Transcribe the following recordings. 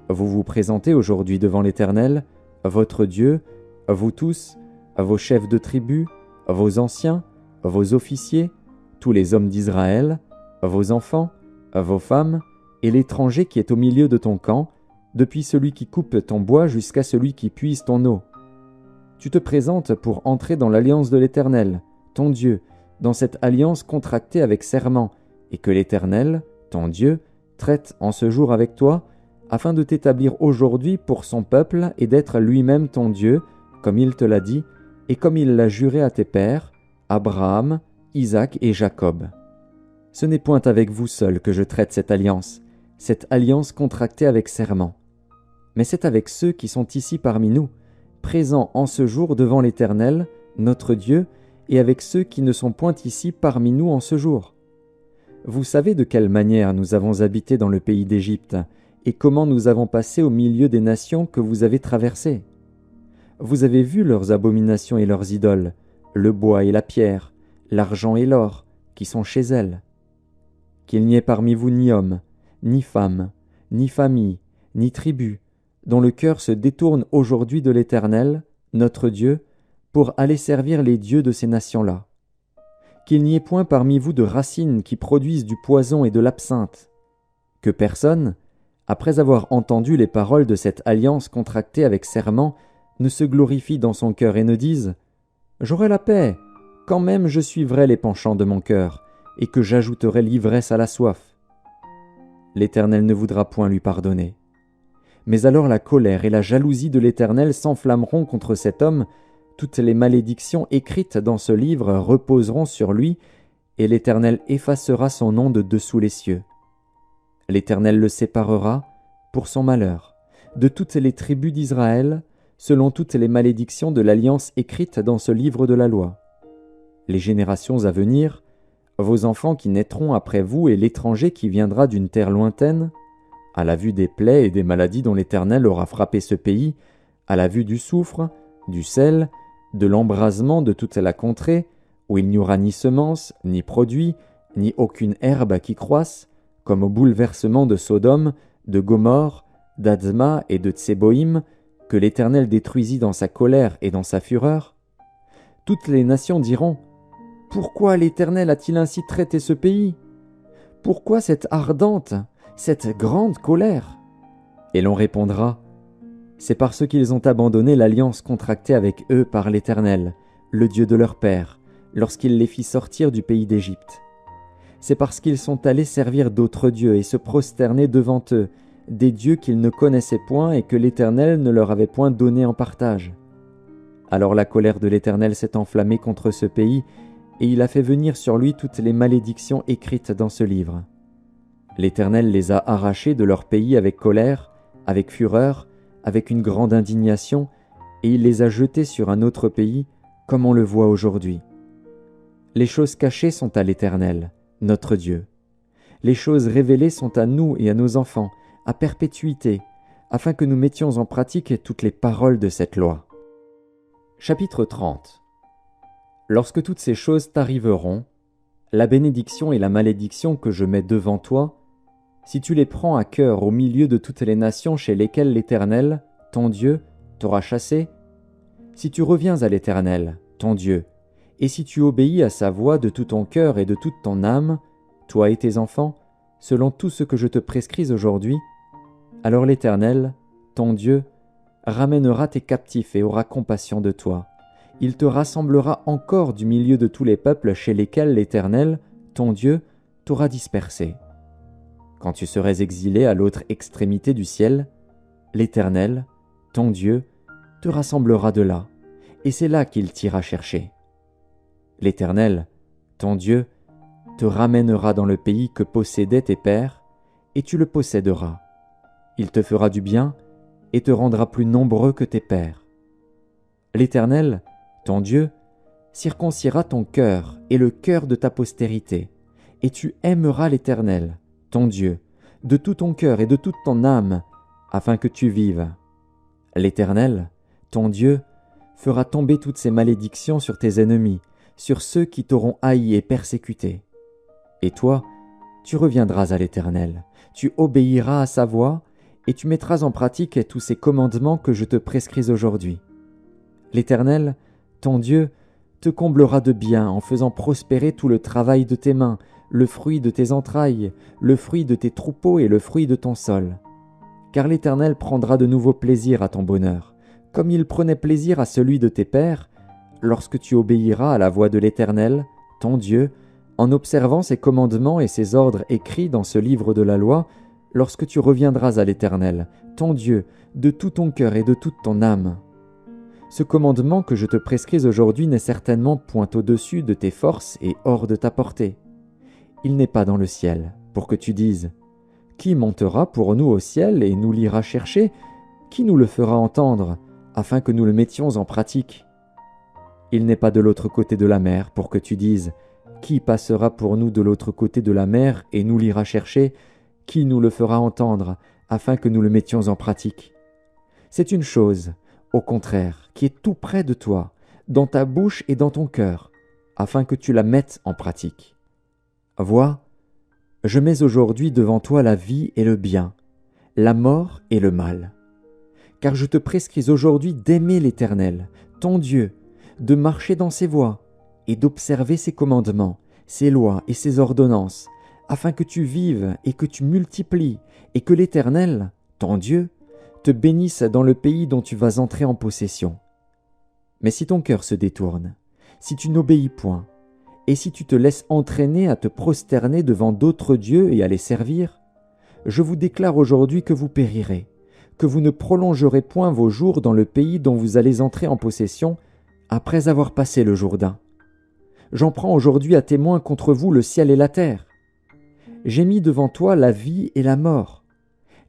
Vous vous présentez aujourd'hui devant l'Éternel, votre Dieu, vous tous, vos chefs de tribu, vos anciens, vos officiers, tous les hommes d'Israël, vos enfants, vos femmes, et l'étranger qui est au milieu de ton camp, depuis celui qui coupe ton bois jusqu'à celui qui puise ton eau. Tu te présentes pour entrer dans l'alliance de l'Éternel, ton Dieu, dans cette alliance contractée avec serment, et que l'Éternel, ton Dieu, traite en ce jour avec toi, afin de t'établir aujourd'hui pour son peuple et d'être lui-même ton Dieu, comme il te l'a dit, et comme il l'a juré à tes pères, Abraham, Isaac et Jacob. Ce n'est point avec vous seuls que je traite cette alliance contractée avec serment. Mais c'est avec ceux qui sont ici parmi nous, présents en ce jour devant l'Éternel, notre Dieu, et avec ceux qui ne sont point ici parmi nous en ce jour. Vous savez de quelle manière nous avons habité dans le pays d'Égypte, et comment nous avons passé au milieu des nations que vous avez traversées. Vous avez vu leurs abominations et leurs idoles, le bois et la pierre, l'argent et l'or, qui sont chez elles. Qu'il n'y ait parmi vous ni homme, ni femme, ni famille, ni tribu, dont le cœur se détourne aujourd'hui de l'Éternel, notre Dieu, pour aller servir les dieux de ces nations-là. Qu'il n'y ait point parmi vous de racines qui produisent du poison et de l'absinthe. Que personne, après avoir entendu les paroles de cette alliance contractée avec serment, ne se glorifie dans son cœur et ne dise « J'aurai la paix, quand même je suivrai les penchants de mon cœur, et que j'ajouterai l'ivresse à la soif. » L'Éternel ne voudra point lui pardonner. Mais alors la colère et la jalousie de l'Éternel s'enflammeront contre cet homme, toutes les malédictions écrites dans ce livre reposeront sur lui, et l'Éternel effacera son nom de dessous les cieux. L'Éternel le séparera, pour son malheur, de toutes les tribus d'Israël, selon toutes les malédictions de l'alliance écrite dans ce livre de la loi. Les générations à venir, vos enfants qui naîtront après vous et l'étranger qui viendra d'une terre lointaine, à la vue des plaies et des maladies dont l'Éternel aura frappé ce pays, à la vue du soufre, du sel, de l'embrasement de toute la contrée, où il n'y aura ni semence, ni produit, ni aucune herbe qui croisse, comme au bouleversement de Sodome, de Gomorrhe, d'Adzma et de Tseboïm, que l'Éternel détruisit dans sa colère et dans sa fureur. Toutes les nations diront « Pourquoi l'Éternel a-t-il ainsi traité ce pays? Pourquoi cette ardente, cette grande colère ?» Et l'on répondra « C'est parce qu'ils ont abandonné l'alliance contractée avec eux par l'Éternel, le Dieu de leur père, lorsqu'il les fit sortir du pays d'Égypte. C'est parce qu'ils sont allés servir d'autres dieux et se prosterner devant eux, des dieux qu'ils ne connaissaient point et que l'Éternel ne leur avait point donné en partage. Alors la colère de l'Éternel s'est enflammée contre ce pays, et il a fait venir sur lui toutes les malédictions écrites dans ce livre. L'Éternel les a arrachés de leur pays avec colère, avec fureur, avec une grande indignation, et il les a jetés sur un autre pays, comme on le voit aujourd'hui. Les choses cachées sont à l'Éternel, notre Dieu. Les choses révélées sont à nous et à nos enfants, à perpétuité, afin que nous mettions en pratique toutes les paroles de cette loi. Chapitre 30. Lorsque toutes ces choses t'arriveront, la bénédiction et la malédiction que je mets devant toi, si tu les prends à cœur au milieu de toutes les nations chez lesquelles l'Éternel, ton Dieu, t'aura chassé, si tu reviens à l'Éternel, ton Dieu, et si tu obéis à sa voix de tout ton cœur et de toute ton âme, toi et tes enfants, selon tout ce que je te prescris aujourd'hui, alors l'Éternel, ton Dieu, ramènera tes captifs et aura compassion de toi. Il te rassemblera encore du milieu de tous les peuples chez lesquels l'Éternel, ton Dieu, t'aura dispersé. Quand tu serais exilé à l'autre extrémité du ciel, l'Éternel, ton Dieu, te rassemblera de là, et c'est là qu'il t'ira chercher. L'Éternel, ton Dieu, te ramènera dans le pays que possédaient tes pères, et tu le posséderas. Il te fera du bien, et te rendra plus nombreux que tes pères. L'Éternel, ton Dieu, circoncira ton cœur et le cœur de ta postérité, et tu aimeras l'Éternel, ton Dieu, de tout ton cœur et de toute ton âme, afin que tu vives. L'Éternel, ton Dieu, fera tomber toutes ces malédictions sur tes ennemis, sur ceux qui t'auront haï et persécuté. Et toi, tu reviendras à l'Éternel, tu obéiras à sa voix, et tu mettras en pratique tous ces commandements que je te prescris aujourd'hui. L'Éternel, ton Dieu, te comblera de bien en faisant prospérer tout le travail de tes mains, le fruit de tes entrailles, le fruit de tes troupeaux et le fruit de ton sol. Car l'Éternel prendra de nouveau plaisir à ton bonheur, comme il prenait plaisir à celui de tes pères, lorsque tu obéiras à la voix de l'Éternel, ton Dieu, en observant ses commandements et ses ordres écrits dans ce livre de la loi, lorsque tu reviendras à l'Éternel, ton Dieu, de tout ton cœur et de toute ton âme. Ce commandement que je te prescris aujourd'hui n'est certainement point au-dessus de tes forces et hors de ta portée. Il n'est pas dans le ciel, pour que tu dises « Qui montera pour nous au ciel et nous l'ira chercher? Qui nous le fera entendre, afin que nous le mettions en pratique ?» Il n'est pas de l'autre côté de la mer, pour que tu dises « Qui passera pour nous de l'autre côté de la mer et nous l'ira chercher? Qui nous le fera entendre, afin que nous le mettions en pratique ?» C'est une chose, au contraire, qui est tout près de toi, dans ta bouche et dans ton cœur, afin que tu la mettes en pratique. Vois, je mets aujourd'hui devant toi la vie et le bien, la mort et le mal. Car je te prescris aujourd'hui d'aimer l'Éternel, ton Dieu, de marcher dans ses voies et d'observer ses commandements, ses lois et ses ordonnances, afin que tu vives et que tu multiplies, et que l'Éternel, ton Dieu, te bénisse dans le pays dont tu vas entrer en possession. Mais si ton cœur se détourne, si tu n'obéis point, et si tu te laisses entraîner à te prosterner devant d'autres dieux et à les servir, je vous déclare aujourd'hui que vous périrez, que vous ne prolongerez point vos jours dans le pays dont vous allez entrer en possession après avoir passé le Jourdain. J'en prends aujourd'hui à témoin contre vous le ciel et la terre. J'ai mis devant toi la vie et la mort,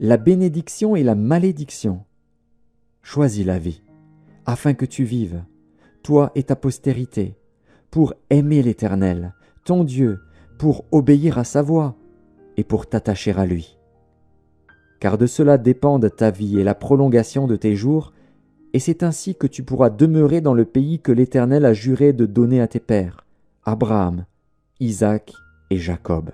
la bénédiction et la malédiction. Choisis la vie, afin que tu vives, toi et ta postérité, pour aimer l'Éternel, ton Dieu, pour obéir à sa voix et pour t'attacher à lui. Car de cela dépendent ta vie et la prolongation de tes jours, et c'est ainsi que tu pourras demeurer dans le pays que l'Éternel a juré de donner à tes pères, Abraham, Isaac et Jacob.